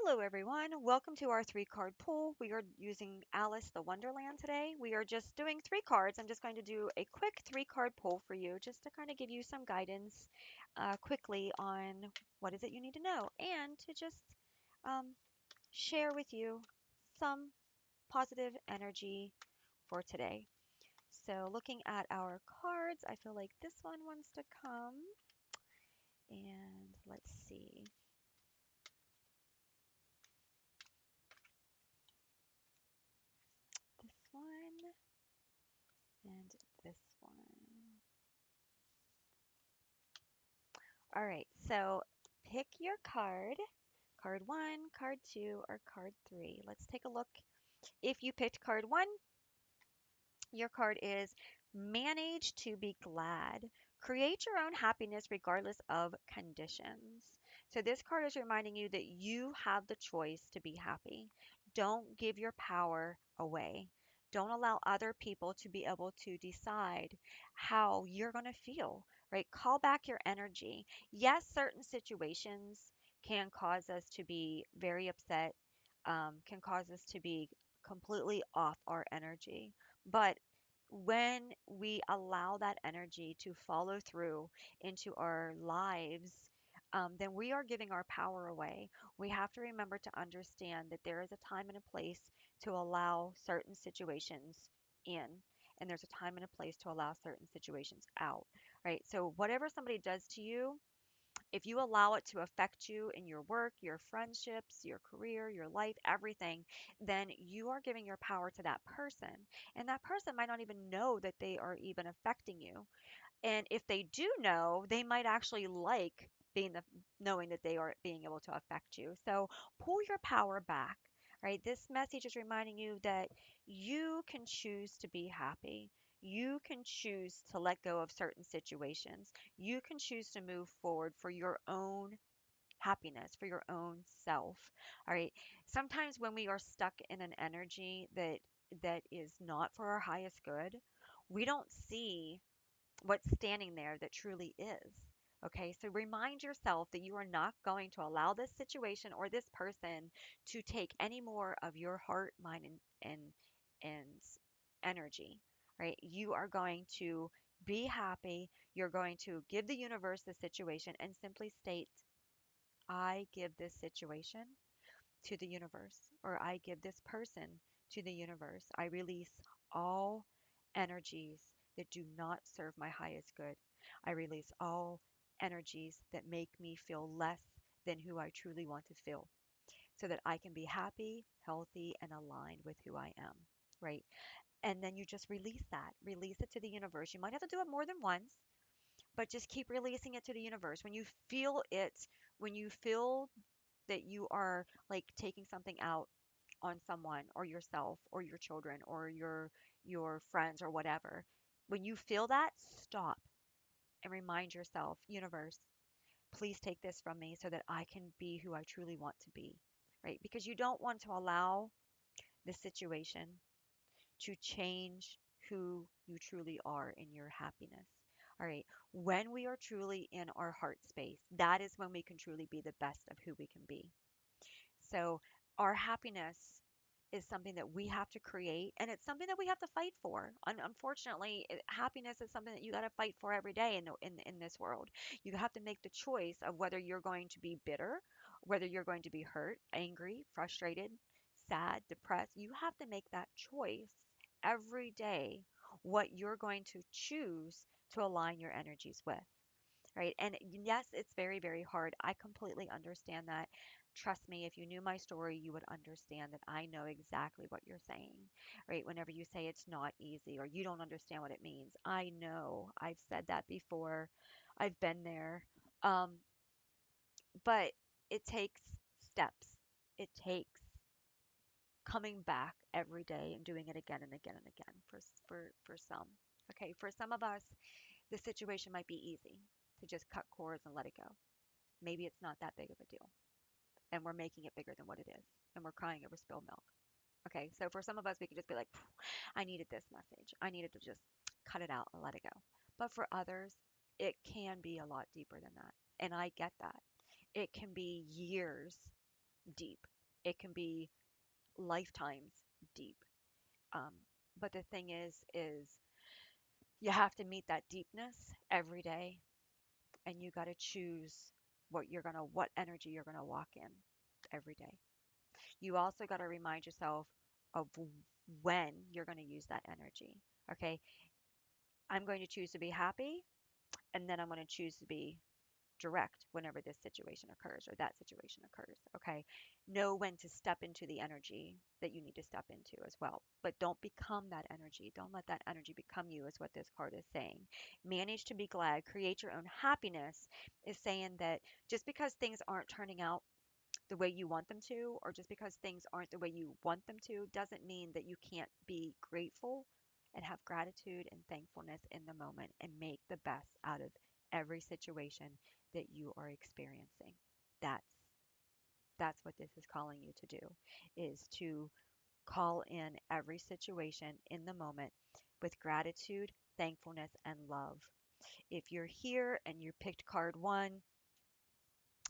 Hello, everyone. Welcome to our three-card pull. We are using Alice the Wonderland today. We are just doing three cards. I'm just going to do a quick three-card pull for you just to kind of give you some guidance quickly on what is it you need to know and to just um, share with you some positive energy for today. So, looking at our cards, I feel like this one wants to come. And let's see. This one and this one. All right, so pick your card, card one, card two, or card three. Let's take a look. If you picked card one, your card is manage to be glad. Create your own happiness regardless of conditions. So, this card is reminding you that you have the choice to be happy. Don't give your power away. Don't allow other people to be able to decide how you're going to feel, right? Call back your energy. Yes, certain situations can cause us to be very upset, can cause us to be completely off our energy. But when we allow that energy to follow through into our lives, then we are giving our power away. We have to remember to understand that there is a time and a place to allow certain situations in, and there's a time and a place to allow certain situations out, right? So, whatever somebody does to you, if you allow it to affect you in your work, your friendships, your career, your life, everything, then you are giving your power to that person. And that person might not even know that they are even affecting you. And if they do know, they might actually like knowing that they are being able to affect you. So pull your power back. Right? This message is reminding you that you can choose to be happy. You can choose to let go of certain situations. You can choose to move forward for your own happiness, for your own self. All right. Sometimes when we are stuck in an energy that is not for our highest good, we don't see what's standing there that truly is. Okay, so remind yourself that you are not going to allow this situation or this person to take any more of your heart, mind, and energy. Right? You are going to be happy. You're going to give the universe the situation and simply state, I give this situation to the universe, or I give this person to the universe. I release all energies that do not serve my highest good. I release all energies that make me feel less than who I truly want to feel so that I can be happy, healthy, and aligned with who I am. Right. And then you just release that, release it to the universe. You might have to do it more than once, but just keep releasing it to the universe. When you feel it, when you feel that you are like taking something out on someone or yourself or your children or your friends or whatever. When you feel that, stop and remind yourself, universe, please take this from me so that I can be who I truly want to be. Right? Because you don't want to allow the situation to change who you truly are in your happiness. All right. When we are truly in our heart space, that is when we can truly be the best of who we can be. So our happiness is something that we have to create, and it's something that we have to fight for. Unfortunately, happiness is something that you got to fight for every day in this world. You have to make the choice of whether you're going to be bitter, whether you're going to be hurt, angry, frustrated, sad, depressed. You have to make that choice every day what you're going to choose to align your energies with. Right. And yes, it's very, very hard. I completely understand that. Trust me, if you knew my story, you would understand that I know exactly what you're saying. Right. Whenever you say it's not easy or you don't understand what it means, I know I've said that before. I've been there. Um, but it takes steps. It takes coming back every day and doing it again and again and again for some. Okay, for some of us, the situation might be easy to just cut cords and let it go. Maybe it's not that big of a deal. And we're making it bigger than what it is. And we're crying over spilled milk. Okay, so for some of us, we could just be like, I needed this message. I needed to just cut it out and let it go. But for others, it can be a lot deeper than that. And I get that. It can be years, deep. It can be lifetimes deep. Um, but the thing is you have to meet that deepness every day, and you got to choose what energy you're gonna walk in every day. You also got to remind yourself of when you're going to use that energy. Okay, I'm going to choose to be happy, and then I'm going to choose to be direct whenever this situation occurs or that situation occurs. Okay, know when to step into the energy that you need to step into as well. But don't become that energy. Don't let that energy become you, is what this card is saying. Manage to be glad, create your own happiness, is saying that just because things aren't turning out the way you want them to, or just because things aren't the way you want them to, doesn't mean that you can't be grateful and have gratitude and thankfulness in the moment and make the best out of every situation that you are experiencing. That's that's what this is calling you to do, is to call in every situation in the moment with gratitude, thankfulness, and love. If you're here and you picked card 1,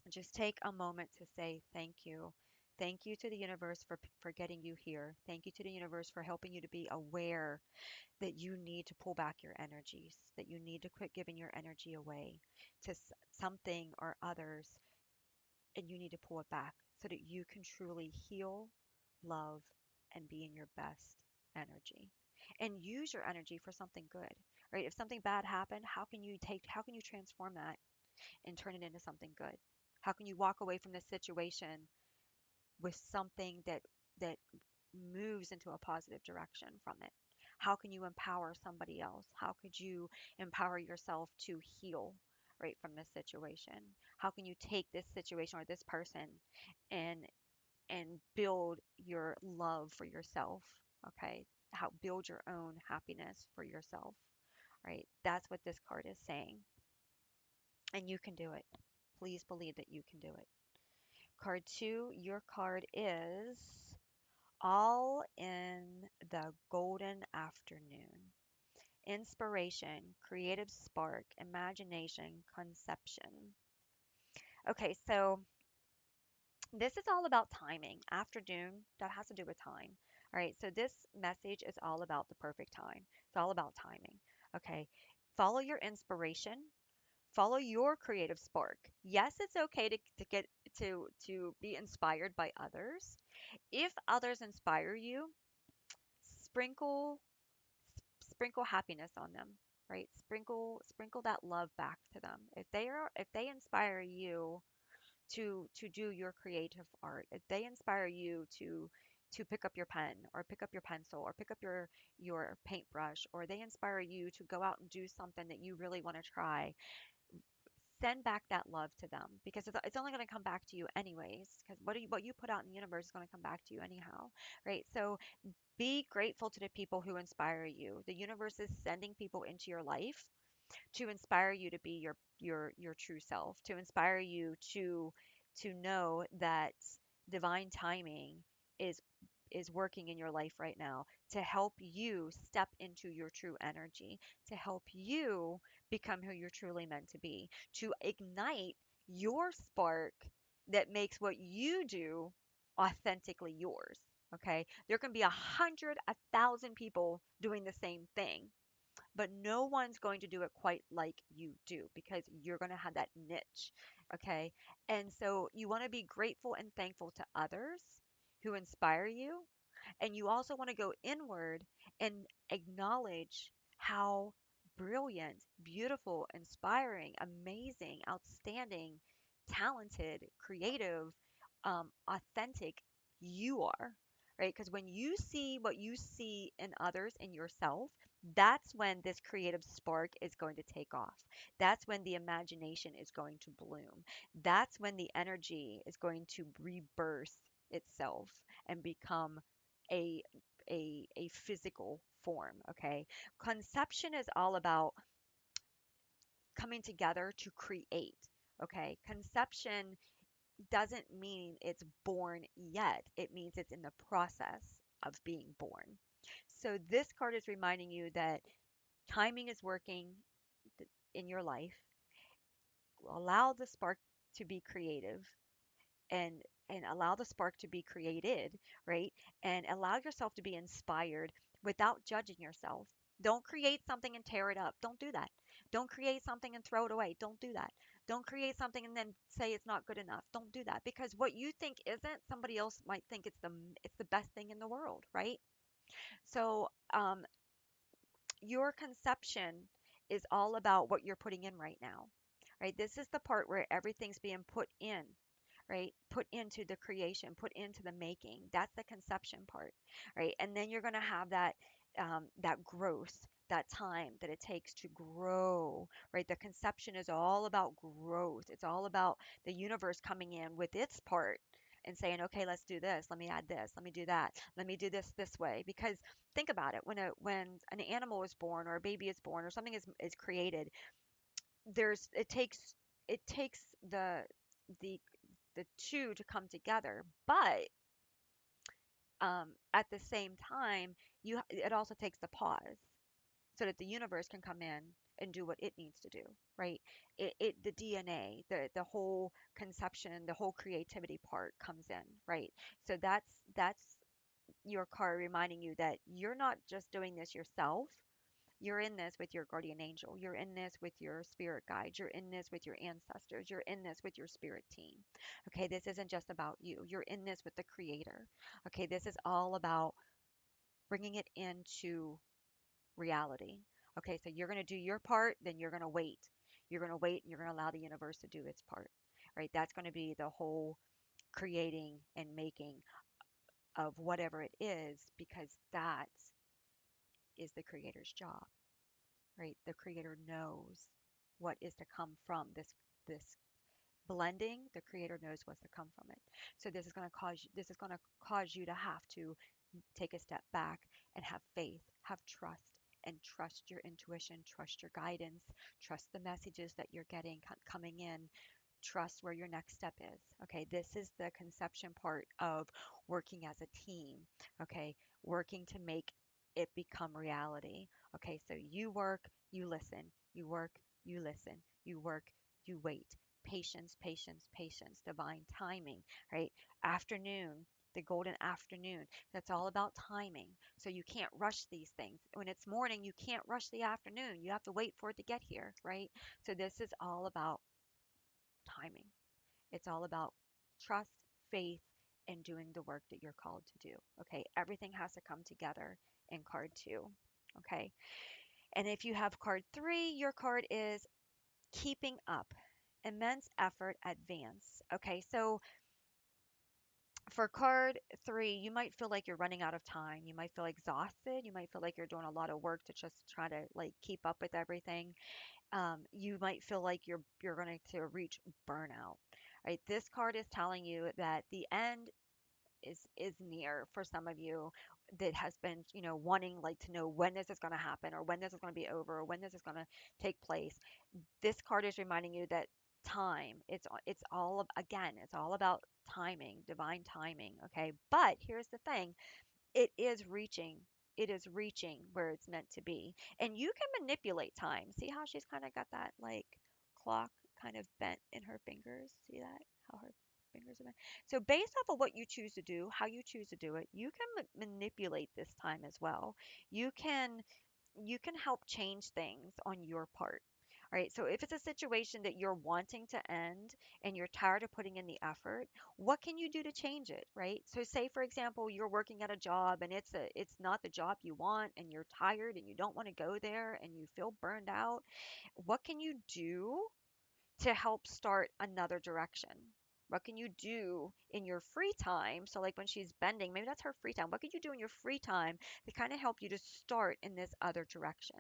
just take a moment to say thank you. Thank you to the universe for getting you here. Thank you to the universe for helping you to be aware that you need to pull back your energies, that you need to quit giving your energy away to something or others, and you need to pull it back so that you can truly heal, love, and be in your best energy. And use your energy for something good, right? If something bad happened, how can you transform that and turn it into something good? How can you walk away from this situation with something that moves into a positive direction from it? How can you empower somebody else? How could you empower yourself to heal right from this situation? How can you take this situation or this person and build your love for yourself? Okay? How build your own happiness for yourself, right? That's what this card is saying. And you can do it. Please believe that you can do it. Card 2, your card is All in the Golden Afternoon. Inspiration, creative spark, imagination, conception. Okay, so this is all about timing. Afternoon, that has to do with time. All right, so this message is all about the perfect time. It's all about timing. Okay, follow your inspiration, follow your creative spark. Yes, it's okay to get to be inspired by others. If others inspire you, sprinkle sprinkle happiness on them, right? Sprinkle that love back to them. If they inspire you to do your creative art, if they inspire you to pick up your pen or pick up your pencil or pick up your paintbrush, or they inspire you to go out and do something that you really want to try, send back that love to them, because it's only going to come back to you anyways, because what you put out in the universe is going to come back to you anyhow, right? So be grateful to the people who inspire you. The universe is sending people into your life to inspire you to be your true self, to inspire you to know that divine timing is is working in your life right now to help you step into your true energy, to help you become who you're truly meant to be, to ignite your spark that makes what you do authentically yours. Okay, there can be 100, 1,000 people doing the same thing, but no one's going to do it quite like you do, because you're going to have that niche. Okay. And so you want to be grateful and thankful to others who inspire you. And you also want to go inward and acknowledge how brilliant, beautiful, inspiring, amazing, outstanding, talented, creative, authentic you are, right? Because when you see what you see in others and yourself, that's when this creative spark is going to take off. That's when the imagination is going to bloom. That's when the energy is going to rebirth itself and become a a physical form. Okay, conception is all about coming together to create. Okay, conception doesn't mean it's born yet, it means it's in the process of being born. So this card is reminding you that timing is working in your life. Allow the spark to be creative, and and allow the spark to be created, right? And allow yourself to be inspired without judging yourself. Don't create something and tear it up. Don't do that. Don't create something and throw it away. Don't do that. Don't create something and then say it's not good enough. Don't do that, because what you think isn't, somebody else might think it's the best thing in the world, right? So, your conception is all about what you're putting in right now, right? This is the part where everything's being put in, right? Put into the creation, put into the making. That's the conception part, right? And then you're going to have that growth, that time that it takes to grow, right? The conception is all about growth. It's all about the universe coming in with its part and saying, okay, let's do this. Let me add this. Let me do that. Let me do this way. Because think about it, when an animal is born, or a baby is born, or something is created, there's it takes the the two to come together. But at the same time, it also takes the pause so that the universe can come in and do what it needs to do, right? The DNA, the whole conception, the whole creativity part comes in, right? So that's your card reminding you that you're not just doing this yourself. You're in this with your guardian angel. You're in this with your spirit guides. You're in this with your ancestors. You're in this with your spirit team. Okay, this isn't just about you. You're in this with the creator. Okay, this is all about bringing it into reality. Okay, so you're going to do your part, then you're going to wait. You're going to wait and you're going to allow the universe to do its part. Right? That's going to be the whole creating and making of whatever it is, because that is the creator's job. Right? The creator knows what is to come from this blending. The creator knows what's to come from it. So this is going to cause you to have to take a step back and have faith, have trust, and trust your intuition, trust your guidance, trust the messages that you're getting coming in, trust where your next step is. Okay, this is the conception part of working as a team. Okay, working to make it become reality. Okay, so you work, you listen, you work, you listen, you work, you wait. Patience, patience, patience, divine timing, right? Afternoon, the golden afternoon. That's all about timing. So you can't rush these things. When it's morning, you can't rush the afternoon. You have to wait for it to get here, right? So this is all about timing. It's all about trust, faith, and doing the work that you're called to do. Okay, everything has to come together in card two. Okay, and if you have card three, your card is keeping up, immense effort, advance. Okay, so for card three, you might feel like you're running out of time. You might feel exhausted. You might feel like you're doing a lot of work to just try to like keep up with everything. You might feel like you're going to reach burnout. Right? This card is telling you that the end is near for some of you that has been, wanting like to know when this is going to happen, or when this is going to be over, or when this is going to take place. This card is reminding you that time, it's all again, it's all about timing, divine timing. Okay, but here's the thing, it is reaching it is reaching where it's meant to be, and you can manipulate time. See how she's kind of got that like clock kind of bent in her fingers? See that, how her fingers are bent? So based off of what you choose to do, how you choose to do it, you can manipulate this time as well. You can you can help change things on your part. All right, so if it's a situation that you're wanting to end and you're tired of putting in the effort, what can you do to change it, right? So say for example, you're working at a job and it's not the job you want, and you're tired and you don't want to go there and you feel burned out. What can you do to help start another direction? What can you do in your free time? So, like when she's bending, maybe that's her free time. What could you do in your free time to kind of help you to start in this other direction?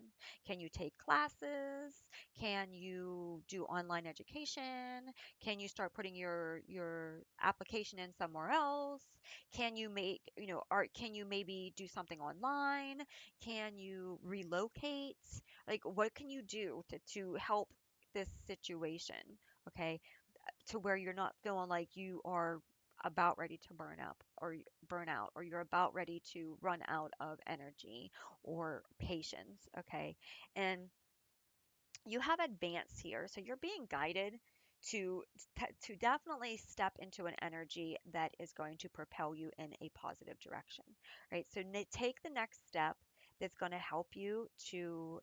Can you take classes? Can you do online education? Can you start putting your application in somewhere else? Can you make, art? Can you maybe do something online? Can you relocate? Like, what can you do to help this situation, okay, to where you're not feeling like you are about ready to burn out, or you're about ready to run out of energy or patience, okay? And you have advance here, so you're being guided to to definitely step into an energy that is going to propel you in a positive direction, right? So take the next step that's going to help you to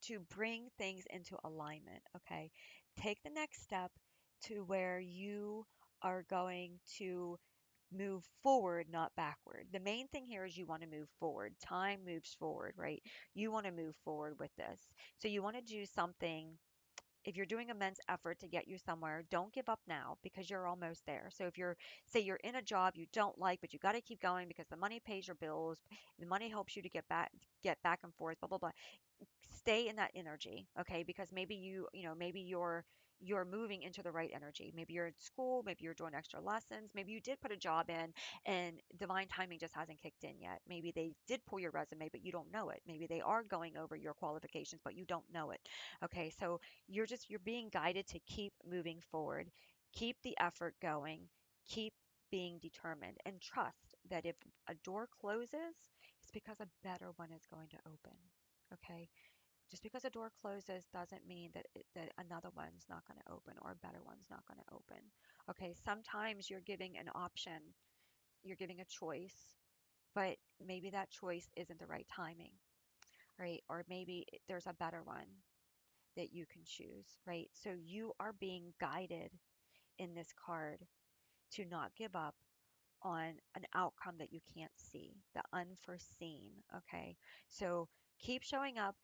to bring things into alignment, okay? Take the next step to where you are going to move forward, not backward. The main thing here is you want to move forward. Time moves forward, right? You want to move forward with this. So you want to do something. If you're doing immense effort to get you somewhere, don't give up now because you're almost there. So if you're, say you're in a job you don't like, but you got to keep going because the money pays your bills, the money helps you to get back and forth, blah blah blah, stay in that energy, okay? Because maybe maybe you're moving into the right energy. Maybe you're in school, maybe you're doing extra lessons, maybe you did put a job in and divine timing just hasn't kicked in yet. Maybe they did pull your resume but you don't know it. Maybe they are going over your qualifications but you don't know it. Okay, so you're being guided to keep moving forward, keep the effort going, keep being determined, and trust that if a door closes, it's because a better one is going to open. Okay, just because a door closes doesn't mean that another one's not going to open or a better one's not going to open. Okay, sometimes you're giving an option, you're giving a choice, but maybe that choice isn't the right timing, right? Or maybe there's a better one that you can choose, right? So you are being guided in this card to not give up on an outcome that you can't see, the unforeseen. Okay. So keep showing up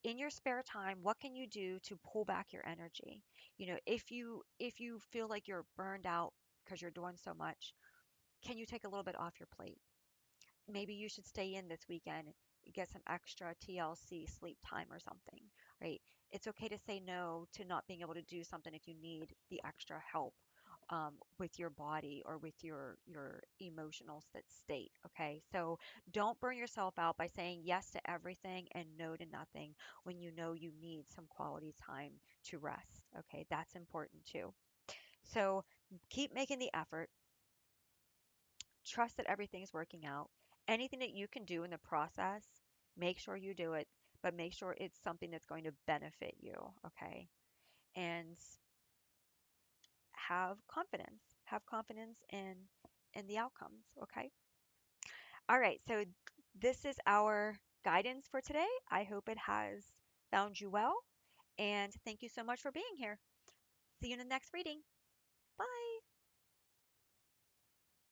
in your spare time. What can you do to pull back your energy? If you feel like you're burned out because you're doing so much, can you take a little bit off your plate? Maybe you should stay in this weekend, get some extra TLC sleep time or something, right? It's okay to say no to not being able to do something if you need the extra help with your body or with your emotional state. Okay, so don't burn yourself out by saying yes to everything and no to nothing when you know you need some quality time to rest. Okay, that's important too. So keep making the effort, trust that everything's working out. Anything that you can do in the process, make sure you do it, but make sure it's something that's going to benefit you, okay? And have confidence. Have confidence in the outcomes, okay? All right, so this is our guidance for today. I hope it has found you well, and thank you so much for being here. See you in the next reading. Bye.